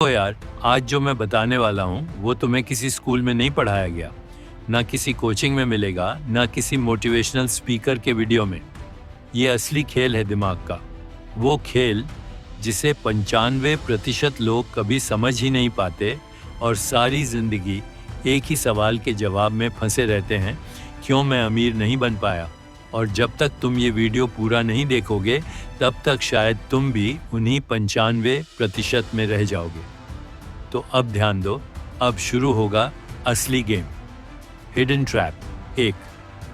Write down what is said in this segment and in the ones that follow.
तो यार, आज जो मैं बताने वाला हूँ वो तुम्हें किसी स्कूल में नहीं पढ़ाया गया, ना किसी कोचिंग में मिलेगा, ना किसी मोटिवेशनल स्पीकर के वीडियो में। ये असली खेल है दिमाग का। वो खेल जिसे 95% लोग कभी समझ ही नहीं पाते और सारी जिंदगी एक ही सवाल के जवाब में फंसे रहते हैं, क्यों मैं अमीर नहीं बन पाया। और जब तक तुम ये वीडियो पूरा नहीं देखोगे तब तक शायद तुम भी उन्हीं 95% में रह जाओगे। तो अब ध्यान दो, अब शुरू होगा असली गेम। Hidden trap. एक,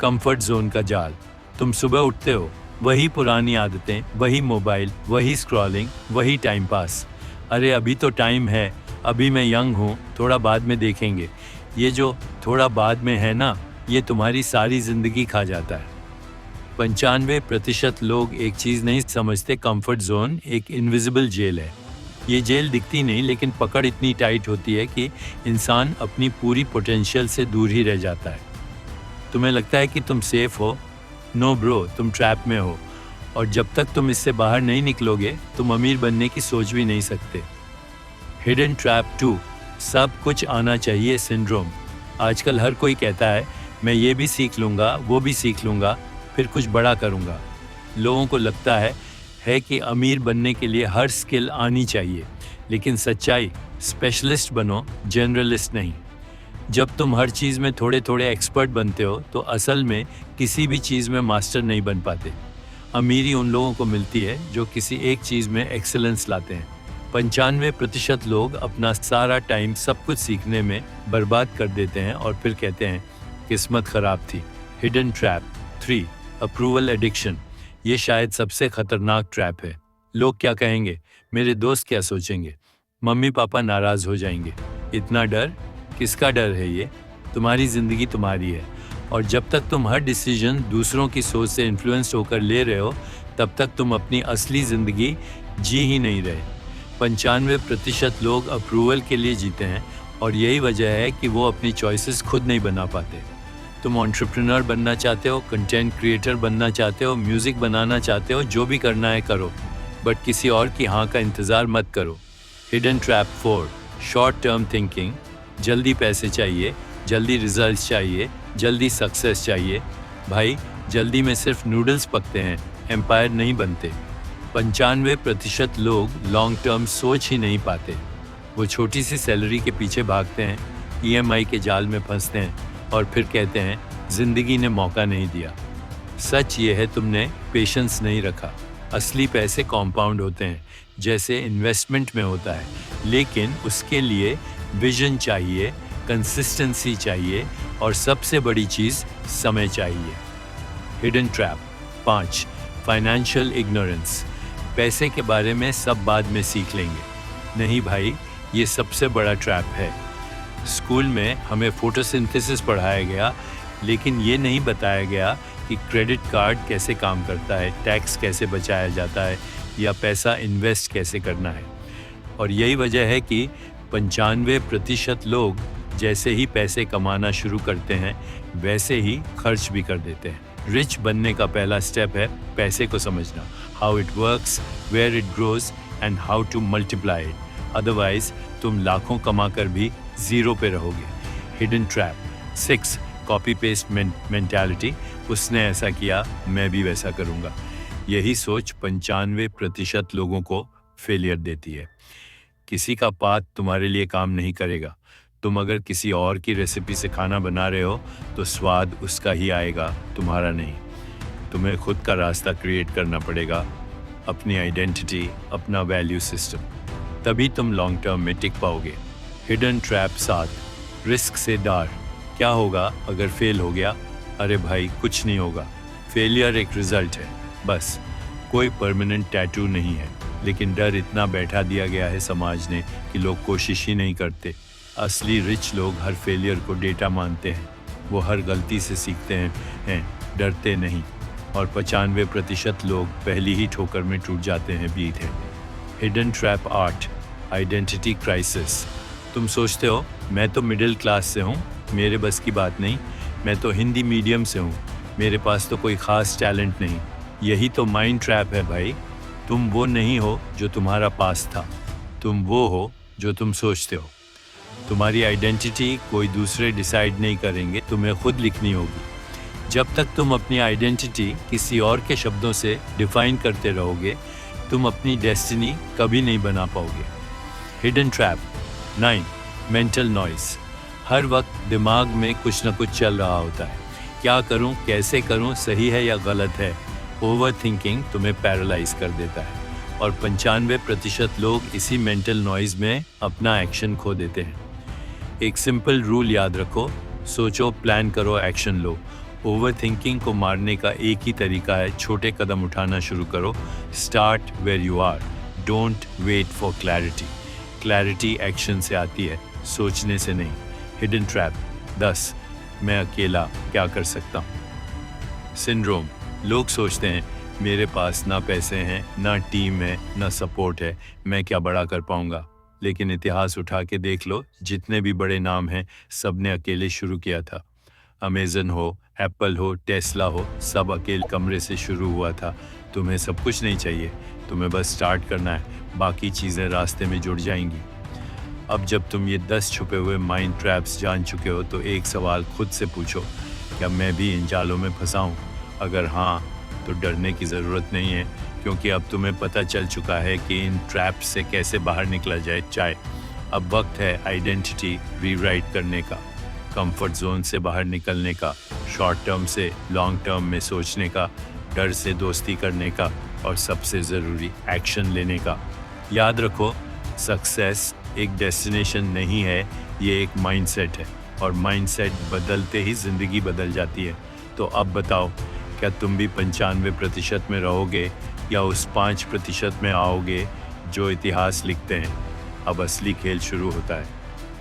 कंफर्ट जोन का जाल। तुम सुबह उठते हो, वही पुरानी आदतें, वही मोबाइल, वही स्क्रॉलिंग, वही टाइम पास। अरे अभी तो टाइम है, अभी मैं यंग हूँ, थोड़ा बाद में देखेंगे। ये जो थोड़ा बाद में है ना, ये तुम्हारी सारी जिंदगी खा जाता है। 95% लोग एक चीज़ नहीं समझते, कंफर्ट जोन एक इनविजिबल जेल है। ये जेल दिखती नहीं, लेकिन पकड़ इतनी टाइट होती है कि इंसान अपनी पूरी पोटेंशियल से दूर ही रह जाता है। तुम्हें लगता है कि तुम सेफ हो, नो ब्रो, तुम ट्रैप में हो। और जब तक तुम इससे बाहर नहीं निकलोगे, तुम अमीर बनने की सोच भी नहीं सकते। हिडन ट्रैप 2, सब कुछ आना चाहिए सिंड्रोम। आजकल हर कोई कहता है मैं ये भी सीख लूँगा, वो भी सीख लूँगा, फिर कुछ बड़ा करूँगा। लोगों को लगता है कि अमीर बनने के लिए हर स्किल आनी चाहिए, लेकिन सच्चाई, स्पेशलिस्ट बनो, जनरलिस्ट नहीं। जब तुम हर चीज़ में थोड़े थोड़े एक्सपर्ट बनते हो तो असल में किसी भी चीज़ में मास्टर नहीं बन पाते। अमीरी उन लोगों को मिलती है जो किसी एक चीज़ में एक्सेलेंस लाते हैं। 95% लोग अपना सारा टाइम सब कुछ सीखने में बर्बाद कर देते हैं और फिर कहते हैं किस्मत खराब थी। Hidden trap 3, approval addiction. ये शायद सबसे खतरनाक ट्रैप है। लोग क्या कहेंगे, मेरे दोस्त क्या सोचेंगे, मम्मी पापा नाराज हो जाएंगे। इतना डर, किसका डर है ये? तुम्हारी जिंदगी तुम्हारी है, और जब तक तुम हर डिसीजन दूसरों की सोच से इन्फ्लुएंस होकर ले रहे हो, तब तक तुम अपनी असली जिंदगी जी ही नहीं रहे। 95% लोग अप्रूवल के लिए जीते हैं, और यही वजह है कि वो अपनी चॉइसेस खुद नहीं बना पाते। तुम एंटरप्रेन्योर बनना चाहते हो, कंटेंट क्रिएटर बनना चाहते हो, म्यूजिक बनाना चाहते हो, जो भी करना है करो, बट किसी और की हाँ का इंतज़ार मत करो। Hidden trap 4, short term thinking. जल्दी पैसे चाहिए, जल्दी रिजल्ट्स चाहिए, जल्दी सक्सेस चाहिए। भाई, जल्दी में सिर्फ नूडल्स पकते हैं, एम्पायर नहीं बनते। 95% लोग लॉन्ग टर्म सोच ही नहीं पाते। वो छोटी सी सैलरी के पीछे भागते हैं, EMI के जाल में फंसते हैं और फिर कहते हैं जिंदगी ने मौका नहीं दिया। सच ये है, तुमने पेशेंस नहीं रखा। असली पैसे कॉम्पाउंड होते हैं, जैसे इन्वेस्टमेंट में होता है, लेकिन उसके लिए विजन चाहिए, कंसिस्टेंसी चाहिए, और सबसे बड़ी चीज़ समय चाहिए। Hidden trap 5, financial ignorance. पैसे के बारे में सब बाद में सीख लेंगे। नहीं भाई, ये सबसे बड़ा ट्रैप है। स्कूल में हमें फोटोसिंथेसिस पढ़ाया गया, लेकिन ये नहीं बताया गया कि क्रेडिट कार्ड कैसे काम करता है, टैक्स कैसे बचाया जाता है, या पैसा इन्वेस्ट कैसे करना है। और यही वजह है कि 95% लोग जैसे ही पैसे कमाना शुरू करते हैं, वैसे ही खर्च भी कर देते हैं। रिच बनने का पहला स्टेप है पैसे को समझना, how it works, where it grows and how to multiply it. Otherwise तुम लाखों कमा कर भी जीरो पे रहोगे। Hidden trap 6, copy paste mentality. उसने ऐसा किया, मैं भी वैसा करूँगा। यही सोच 95% लोगों को फेलियर देती है। किसी का पाथ तुम्हारे लिए काम नहीं करेगा। तुम अगर किसी और की रेसिपी से खाना बना रहे हो तो स्वाद उसका ही आएगा, तुम्हारा नहीं। तुम्हें खुद का रास्ता क्रिएट करना पड़ेगा, अपनी आइडेंटिटी, अपना वैल्यू सिस्टम। तभी तुम लॉन्ग टर्म में टिक पाओगे। हिडन ट्रैप 7, रिस्क से डर। क्या होगा अगर फेल हो गया? अरे भाई, कुछ नहीं होगा। फेलियर एक रिजल्ट है, बस। कोई परमानेंट टैटू नहीं है, लेकिन डर इतना बैठा दिया गया है समाज ने कि लोग कोशिश ही नहीं करते। असली रिच लोग हर फेलियर को डेटा मानते हैं। वो हर गलती से सीखते हैं, डरते नहीं। और 95% लोग पहली ही ठोकर में टूट जाते हैं, बीत है। Hidden trap 8, identity crisis. तुम सोचते हो मैं तो मिडिल क्लास से हूँ, मेरे बस की बात नहीं। मैं तो हिंदी मीडियम से हूँ, मेरे पास तो कोई ख़ास टैलेंट नहीं। यही तो माइंड ट्रैप है भाई। तुम वो नहीं हो जो तुम्हारा पास था, तुम वो हो जो तुम सोचते हो। तुम्हारी आइडेंटिटी कोई दूसरे डिसाइड नहीं करेंगे, तुम्हें खुद लिखनी होगी। जब तक तुम अपनी आइडेंटिटी किसी और के शब्दों से डिफाइन करते रहोगे, तुम अपनी डेस्टिनी कभी नहीं बना पाओगे। Hidden trap 9, mental noise. हर वक्त दिमाग में कुछ न कुछ चल रहा होता है। क्या करूं, कैसे करूं, सही है या गलत है। ओवर थिंकिंग तुम्हें पैरालाइज कर देता है और 95% लोग इसी मेंटल नॉइज में अपना एक्शन खो देते हैं। एक सिंपल रूल याद रखो, सोचो, प्लान करो, एक्शन लो। ओवर थिंकिंग को मारने का एक ही तरीका है, छोटे कदम उठाना शुरू करो। Start where you are, don't wait for clarity. Clarity action से आती है, सोचने से नहीं। हिडन ट्रैप 10, मैं अकेला क्या कर सकता हूँ। सिंड्रोम। लोग सोचते हैं मेरे पास ना पैसे हैं, ना टीम है, ना सपोर्ट है, मैं क्या बड़ा कर पाऊंगा। लेकिन इतिहास उठा के देख लो, जितने भी बड़े नाम हैं सब ने अकेले शुरू किया था। अमेज़न हो, एप्पल हो, टेस्ला हो, सब अकेले कमरे से शुरू हुआ था। तुम्हें सब कुछ नहीं चाहिए, तुम्हें बस स्टार्ट करना है, बाकी चीज़ें रास्ते में जुड़ जाएंगी। अब जब तुम ये 10 छुपे हुए माइंड ट्रैप्स जान चुके हो, तो एक सवाल खुद से पूछो, क्या मैं भी इन जालों में फंसा हूँ? अगर हाँ, तो डरने की ज़रूरत नहीं है, क्योंकि अब तुम्हें पता चल चुका है कि इन ट्रैप्स से कैसे बाहर निकला जाए। अब वक्त है आइडेंटिटी रीराइट करने का, कंफर्ट जोन से बाहर निकलने का, शॉर्ट टर्म से लॉन्ग टर्म में सोचने का, डर से दोस्ती करने का और सबसे ज़रूरी एक्शन लेने का। याद रखो, सक्सेस एक डेस्टिनेशन नहीं है, ये एक माइंडसेट है और माइंडसेट बदलते ही ज़िंदगी बदल जाती है। तो अब बताओ, क्या तुम भी 95% में रहोगे या उस 5% में आओगे जो इतिहास लिखते हैं? अब असली खेल शुरू होता है।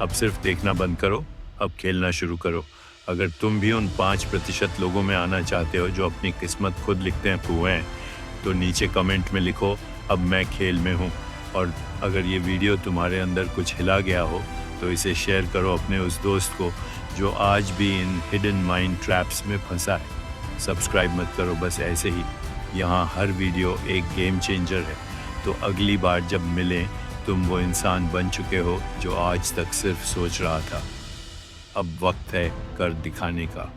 अब सिर्फ देखना बंद करो, अब खेलना शुरू करो। अगर तुम भी उन 5% लोगों में आना चाहते हो जो अपनी किस्मत खुद लिखते हैं, तो नीचे कमेंट में लिखो, अब मैं खेल में हूँ। और अगर ये वीडियो तुम्हारे अंदर कुछ हिला गया हो, तो इसे शेयर करो अपने उस दोस्त को जो आज भी इन हिडन माइंड ट्रैप्स में फंसा है। सब्सक्राइब मत करो, बस ऐसे ही। यहाँ हर वीडियो एक गेम चेंजर है। तो अगली बार जब मिलें, तुम वो इंसान बन चुके हो जो आज तक सिर्फ सोच रहा था। अब वक्त है कर दिखाने का।